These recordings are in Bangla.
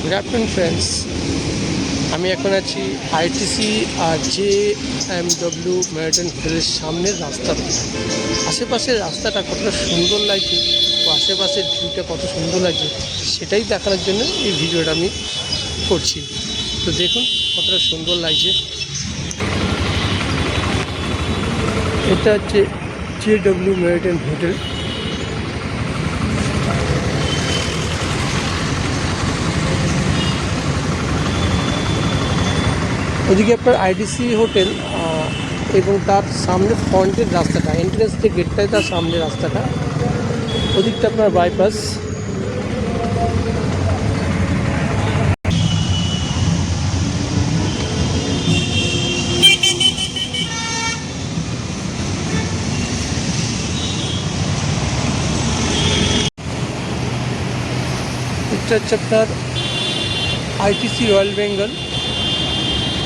Good afternoon friends. আমি এখন আছি আইটিসি আর JMW ম্যারিটাইম হোটেলের সামনের রাস্তাতে। আশেপাশের রাস্তাটা কতটা সুন্দর লাগছে ও আশেপাশের ভিউটা কত সুন্দর লাগছে সেটাই দেখানোর জন্য এই ভিডিওটা আমি করছি। তো দেখুন কতটা সুন্দর লাগছে। এটা হচ্ছে JW ম্যারিটাইম হোটেল। ওদিকে আপনার আইটিসি হোটেল এবং তার সামনে ফ্রন্টের রাস্তাটা, এন্ট্রেন্স যে গেটটায় তার সামনে রাস্তাটা, ওদিকটা আপনার বাইপাস। এটা হচ্ছে আপনার আইটিসি রয়্যাল বেঙ্গল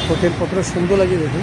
হোটেল। কতটা সুন্দর লাগে দেখুন।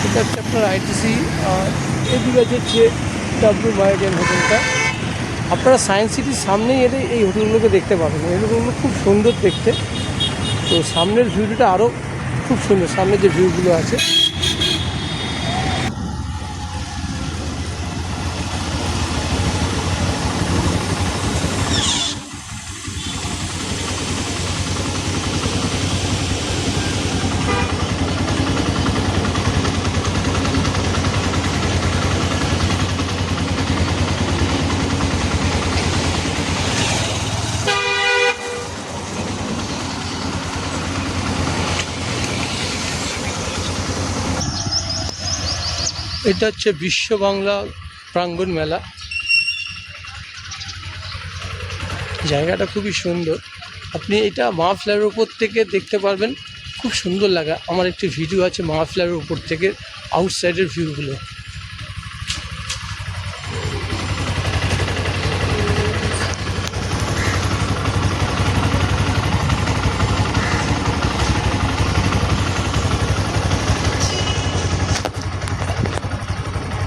এটা হচ্ছে আপনার আইটিসি আর এদিকে হচ্ছে JW ম্যারিটাইম হোটেলটা। আপনারা সায়েন্স সিটির সামনেই এলে এই হোটেলগুলোকে দেখতে পাবেন। এই হোটেলগুলো খুব সুন্দর দেখতে। তো সামনের ভিউটা আরও খুব সুন্দর, সামনে যে ভিউগুলো আছে। এটা হচ্ছে বিশ্ব বাংলা প্রাঙ্গণ মেলা। জায়গাটা খুবই সুন্দর। আপনি এটা মাহফিলের উপর থেকে দেখতে পারবেন, খুব সুন্দর লাগা। আমার একটি ভিডিও আছে মাহফিলের উপর থেকে আউটসাইডের ভিউগুলো।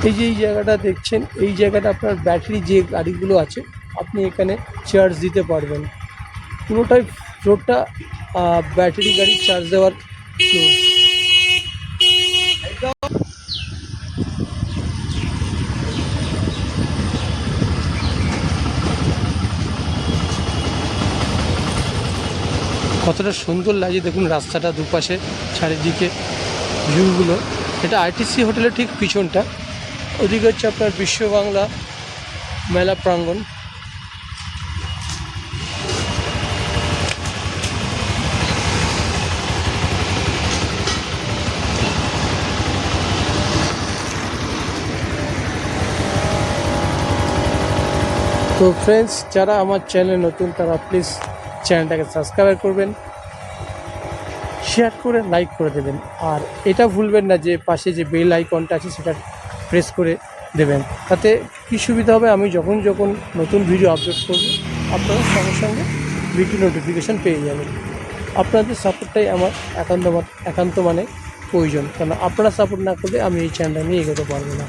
এই যে এই জায়গাটা দেখছেন, এই জায়গাটা আপনার ব্যাটারি যে গাড়িগুলো আছে আপনি এখানে চার্জ দিতে পারবেন। পুরোটাই ফ্লোরটা ব্যাটারি গাড়ি চার্জ দেওয়ার ফ্লোর। কতটা সুন্দর লাগে দেখুন রাস্তাটা, দুপাশে চারিদিকে ভিউগুলো। এটা আইটিসি হোটেলের ঠিক পিছনটা। ওদিকে হচ্ছে আপনার বিশ্ব বাংলা মেলা প্রাঙ্গণ। তো ফ্রেন্ডস, যারা আমার চ্যানেলে নতুন তারা প্লিজ চ্যানেলটাকে সাবস্ক্রাইব করবেন, শেয়ার করে লাইক করে দেবেন। আর এটা ভুলবেন না যে পাশে যে বেল আইকনটা আছে সেটা প্রেস করে দেবেন। তাতে কী সুবিধা হবে, আমি যখন যখন নতুন ভিডিও আপলোড করব আপনারা সঙ্গে সঙ্গে ভিডিও নোটিফিকেশান পেয়ে যাবেন। আপনাদের সাপোর্টটাই আমার একান্ত মানে প্রয়োজন, কারণ আপনারা সাপোর্ট না করলে আমি এই চ্যানেলটা নিয়ে এগোতে পারবো না।